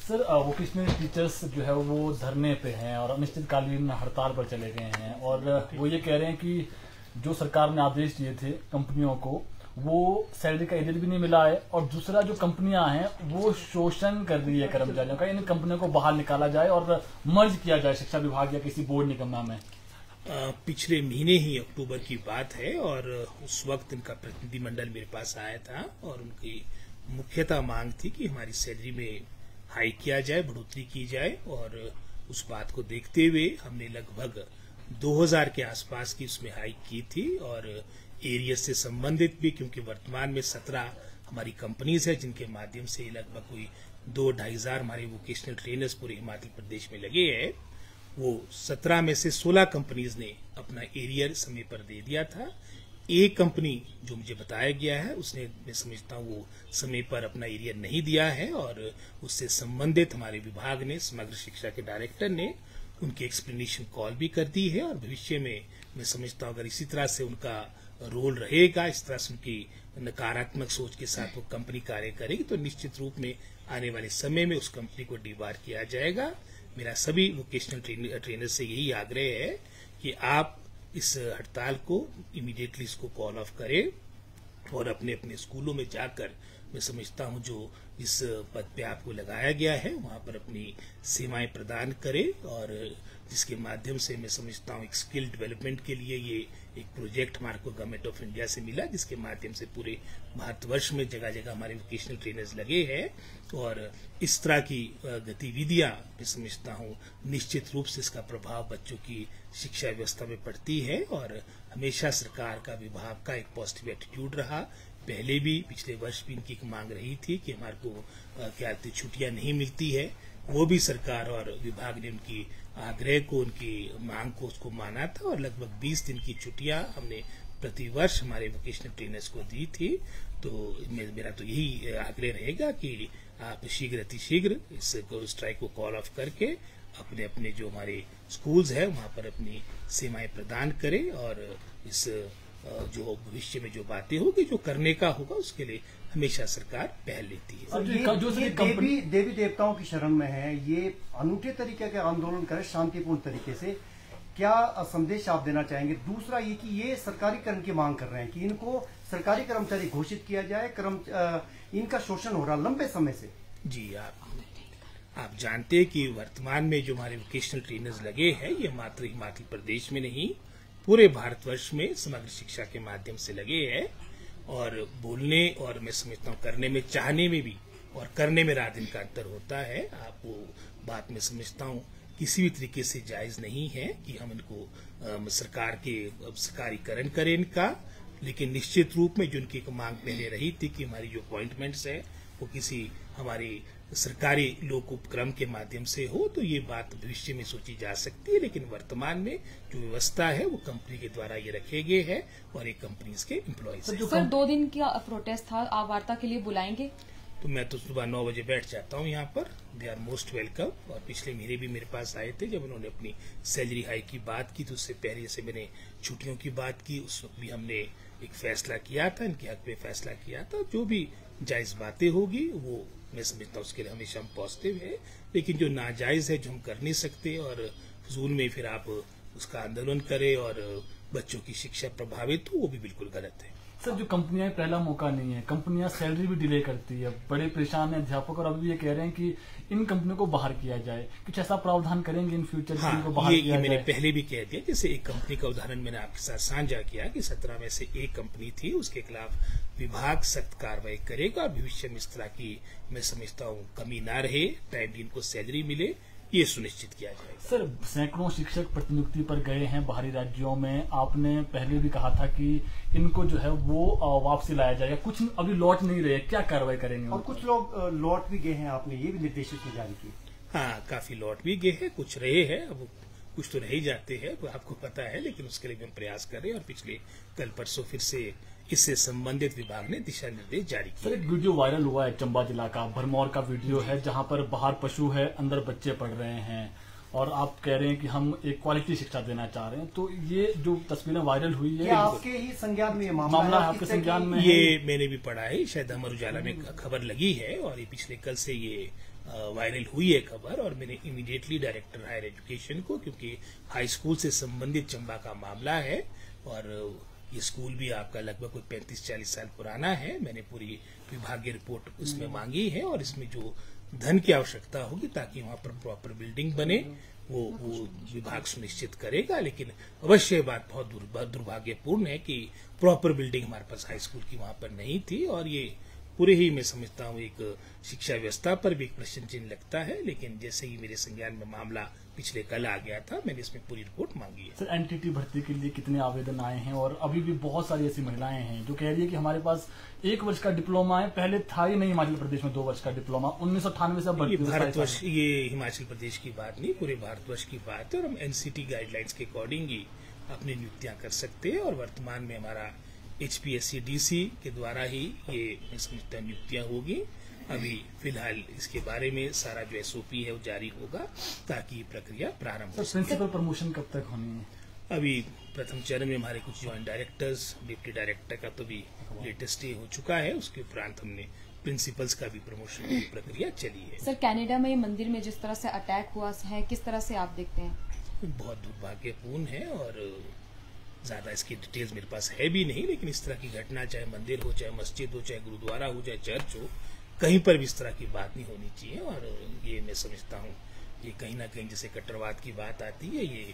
Sir vocational teachers जो है वो धरने पे हैं और अनिश्चितकालीन हड़ताल पर चले गए हैं और वो ये कह रहे हैं कि जो सरकार ने आदेश दिए थे कंपनियों को वो सैलरी का एरियर भी नहीं मिला है और दूसरा जो कंपनियां हैं वो शोषण कर रही है कर्मचारियों का। इन कंपनियों को बाहर निकाला जाए और मर्ज किया जाए शिक्षा विभाग या किसी बोर्ड निगम में। पिछले महीने ही अक्टूबर की बात है और उस वक्त इनका प्रतिनिधिमंडल मेरे पास आया था और उनकी मुख्यतः मांग थी कि हमारी सैलरी में हाई किया जाए, बढ़ोतरी की जाए और उस बात को देखते हुए हमने लगभग 2000 के आसपास की उसमें हाइक की थी और एरिया से संबंधित भी, क्योंकि वर्तमान में 17 हमारी कंपनीज है जिनके माध्यम से लगभग कोई 2-2.5 हजार हमारे वोकेशनल ट्रेनर्स पूरे हिमाचल प्रदेश में लगे हैं। वो 17 में से 16 कंपनीज ने अपना एरियर समय पर दे दिया था। एक कंपनी जो मुझे बताया गया है उसने, मैं समझता हूँ, वो समय पर अपना एरियर नहीं दिया है और उससे संबंधित हमारे विभाग ने, समग्र शिक्षा के डायरेक्टर ने उनकी एक्सप्लेनेशन कॉल भी कर दी है और भविष्य में मैं समझता हूँ अगर इसी तरह से उनका रोल रहेगा, इस तरह से उनकी नकारात्मक सोच के साथ वो कंपनी कार्य करेगी तो निश्चित रूप में आने वाले समय में उस कंपनी को डिबार किया जाएगा। मेरा सभी वोकेशनल ट्रेनर से यही आग्रह है कि आप इस हड़ताल को इमीडिएटली इसको कॉल ऑफ करें और अपने अपने स्कूलों में जाकर, मैं समझता हूं जो इस पद पे आपको लगाया गया है वहां पर अपनी सेवाएं प्रदान करें और जिसके माध्यम से मैं समझता हूं एक स्किल डेवलपमेंट के लिए ये एक प्रोजेक्ट हमारे को गवर्नमेंट ऑफ इंडिया से मिला जिसके माध्यम से पूरे भारतवर्ष में जगह जगह हमारे वोकेशनल ट्रेनर्स लगे हैं और इस तरह की गतिविधियां मैं समझता हूं निश्चित रूप से इसका प्रभाव बच्चों की शिक्षा व्यवस्था में पड़ती है और हमेशा सरकार का, विभाग का एक पॉजिटिव एटीट्यूड रहा। पहले भी, पिछले वर्ष भी इनकी मांग रही थी कि हमारे को क्या छुट्टियां नहीं मिलती है, वो भी सरकार और विभाग ने उनकी आग्रह को, उनकी मांग को उसको माना था और लगभग 20 दिन की छुट्टियां हमने प्रतिवर्ष हमारे वोकेशनल ट्रेनर्स को दी थी। तो मेरा तो यही आग्रह रहेगा कि आप शीघ्र अतिशीघ्र इस स्ट्राइक को कॉल ऑफ करके अपने अपने जो हमारे स्कूल्स है वहां पर अपनी सेवाएं प्रदान करें और इस जो भविष्य में जो बातें होगी, जो करने का होगा, उसके लिए हमेशा सरकार पहल लेती है। ये देवी देवताओं की शरण में है, ये अनूठे तरीके का आंदोलन करे शांतिपूर्ण तरीके से, क्या संदेश आप देना चाहेंगे? दूसरा ये कि ये सरकारीकरण की मांग कर रहे हैं कि इनको सरकारी कर्मचारी घोषित किया जाए, इनका शोषण हो रहा लंबे समय से। जी, आप जानते हैं कि वर्तमान में जो हमारे वोकेशनल ट्रेनर्स लगे हैं ये मात्र हिमाचल प्रदेश में नहीं पूरे भारतवर्ष में समग्र शिक्षा के माध्यम से लगे हैं और बोलने और मैं समझता हूँ करने में, चाहने में भी और करने में रात दिन का अंतर होता है। आप वो बात में समझता हूँ किसी भी तरीके से जायज नहीं है कि हम इनको सरकारीकरण करें इनका, लेकिन निश्चित रूप में जो उनकी मांग पहले रही थी कि हमारी जो अपॉइंटमेंट्स है वो किसी हमारी सरकारी लोक उपक्रम के माध्यम से हो तो ये बात भविष्य में सोची जा सकती है, लेकिन वर्तमान में जो व्यवस्था है वो कंपनी के द्वारा ये रखे गए हैं और एक कंपनीज के एम्प्लॉयज। सर 2 दिन का प्रोटेस्ट था, आप वार्ता के लिए बुलाएंगे? तो मैं तो सुबह 9 बजे बैठ जाता हूँ यहाँ पर, दे आर मोस्ट वेलकम। और पिछले महीने भी मेरे पास आए थे जब उन्होंने अपनी सैलरी हाई की बात की, तो उससे पहले से मैंने छुट्टियों की बात की, उस वक्त भी हमने एक फैसला किया था, इनके हक में फैसला किया था। जो भी जायज बातें होगी वो मैं समझता हूँ उसके लिए हमेशा हम पॉजिटिव है, लेकिन जो नाजायज है, जो हम कर नहीं सकते और फजूल में फिर आप उसका आंदोलन करें और बच्चों की शिक्षा प्रभावित हो, वो भी बिल्कुल गलत है। सर जो कंपनियां पहला मौका नहीं है, कंपनियां सैलरी भी डिले करती है, बड़े परेशान है अध्यापक और अभी ये कह रहे हैं कि इन कंपनियों को बाहर किया जाए, कुछ ऐसा प्रावधान करेंगे इन फ्यूचर? हाँ, इनको बाहर ये किया मैंने जाए? पहले भी कह दिया, जैसे एक कंपनी का उदाहरण मैंने आपके साथ साझा किया कि 17 में से एक कंपनी थी, उसके खिलाफ विभाग सख्त कार्रवाई करेगा और भविष्य में इस तरह की मैं समझता हूँ कमी ना रहे, टाइमली इनको सैलरी मिले, ये सुनिश्चित किया जाएगा। सर सैकड़ों शिक्षक प्रतिनियुक्ति पर गए हैं बाहरी राज्यों में, आपने पहले भी कहा था कि इनको जो है वो वापसी लाया जाएगा, कुछ अभी लौट नहीं रहे, क्या कार्रवाई करेंगे? और कुछ लोग लौट भी गए हैं, आपने ये भी निर्देशित में जारी की? हाँ, काफी लौट भी गए हैं, कुछ रहे हैं, अब कुछ तो रह ही जाते हैं, तो आपको पता है, लेकिन उसके लिए भी हम प्रयास कर रहे हैं और पिछले कल परसों फिर से इससे संबंधित विभाग ने दिशा निर्देश जारी किया। सर एक वीडियो वायरल हुआ है चंबा जिला का, भरमौर का वीडियो है, जहां पर बाहर पशु है, अंदर बच्चे पढ़ रहे हैं और आप कह रहे हैं कि हम एक क्वालिटी शिक्षा देना चाह रहे हैं। तो ये जो तस्वीरें वायरल हुई है, आपके ही संज्ञान में ये मामला आपके संज्ञान में? ये मैंने भी पढ़ा है, शायद अमर उजाला में खबर लगी है और ये पिछले कल से ये वायरल हुई है खबर, और मैंने इमीडिएटली डायरेक्टर हायर एजुकेशन को, क्योंकि हाई स्कूल से संबंधित चंबा का मामला है और ये स्कूल भी आपका लगभग कोई 35-40 साल पुराना है, मैंने पूरी विभागीय रिपोर्ट उसमें मांगी है और इसमें जो धन की आवश्यकता होगी ताकि वहां पर प्रॉपर बिल्डिंग बने वो विभाग सुनिश्चित करेगा। लेकिन अवश्य ये बात बहुत दुर्भाग्यपूर्ण है कि प्रॉपर बिल्डिंग हमारे पास हाई स्कूल की वहां पर नहीं थी, और ये पूरे ही मैं समझता हूँ एक शिक्षा व्यवस्था पर भी एक प्रश्न चिन्ह लगता है। लेकिन जैसे ही मेरे संज्ञान में मामला पिछले कल आ गया था, मैंने इसमें पूरी रिपोर्ट मांगी है। सर, एनटीटी भर्ती के लिए कितने आवेदन आए हैं? और अभी भी बहुत सारी ऐसी महिलाएं हैं जो कह रही है कि हमारे पास 1 वर्ष का डिप्लोमा है, पहले था ही नहीं हिमाचल प्रदेश में 2 वर्ष का डिप्लोमा, 1998 से भर्ती। भारतवर्ष, ये हिमाचल प्रदेश की बात नहीं, पूरे भारतवर्ष की बात है, और हम एनसीटी गाइडलाइंस के अकॉर्डिंग ही अपनी नियुक्तियां कर सकते हैं। और वर्तमान में हमारा HPSC-DC के द्वारा ही ये मैं समझता नियुक्तियां होगी। अभी फिलहाल इसके बारे में सारा जो SOP है वो जारी होगा ताकि ये प्रक्रिया प्रारंभ हो। प्रिंसिपल प्रमोशन कब तक होनी है? अभी प्रथम चरण में हमारे कुछ ज्वाइंट डायरेक्टर्स, डिप्टी डायरेक्टर का तो भी लेटेस्ट हो चुका है, उसके उपरांत हमने प्रिंसिपल्स का भी प्रमोशन की प्रक्रिया चली है। सर, कनाडा में मंदिर में जिस तरह से अटैक हुआ है, किस तरह से आप देखते हैं? बहुत दुर्भाग्यपूर्ण है और ज्यादा इसकी डिटेल्स मेरे पास है भी नहीं, लेकिन इस तरह की घटना चाहे मंदिर हो, चाहे मस्जिद हो, चाहे गुरुद्वारा हो, चाहे चर्च हो, कहीं पर भी इस तरह की बात नहीं होनी चाहिए। और ये मैं समझता हूँ ये कहीं ना कहीं जैसे कट्टरवाद की बात आती है, ये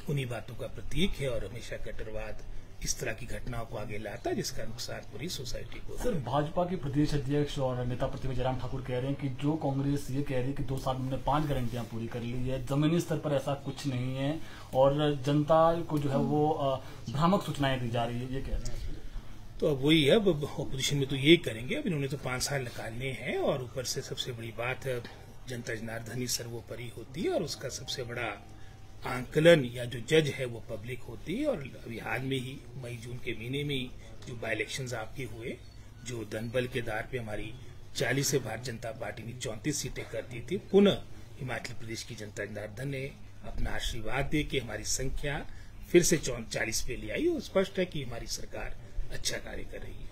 उन्हीं बातों का प्रतीक है, और हमेशा कट्टरवाद इस तरह की घटनाओं को आगे लाता है जिसका नुकसान पूरी सोसाइटी को। सर, भाजपा के प्रदेश अध्यक्ष और नेता प्रतिपक्ष जयराम ठाकुर कह रहे हैं कि जो कांग्रेस ये कह रही है कि 2 साल में 5 गारंटियां पूरी कर ली है, जमीनी स्तर पर ऐसा कुछ नहीं है और जनता को जो है वो भ्रामक सूचनाएं दी जा रही है, ये कह रहे हैं। तो अब वही है, अब ऑपोजिशन में तो यही करेंगे। अब इन्होंने तो 5 साल निकालने हैं, और ऊपर से सबसे बड़ी बात है जनता जनार्दन ही सर्वोपरि होती है, और उसका सबसे बड़ा आंकलन या जो जज है वो पब्लिक होती है। और अभी हाल में ही मई-जून के महीने में ही जो बाई इलेक्शंस आपके हुए, जो धनबल के आधार पे हमारी 40 से भारतीय जनता पार्टी ने 34 सीटें कर दी थी, पुनः हिमाचल प्रदेश की जनता जनार्दन ने अपना आशीर्वाद दे के हमारी संख्या फिर से 40 पे ले आई, और स्पष्ट है कि हमारी सरकार अच्छा कार्य कर रही है।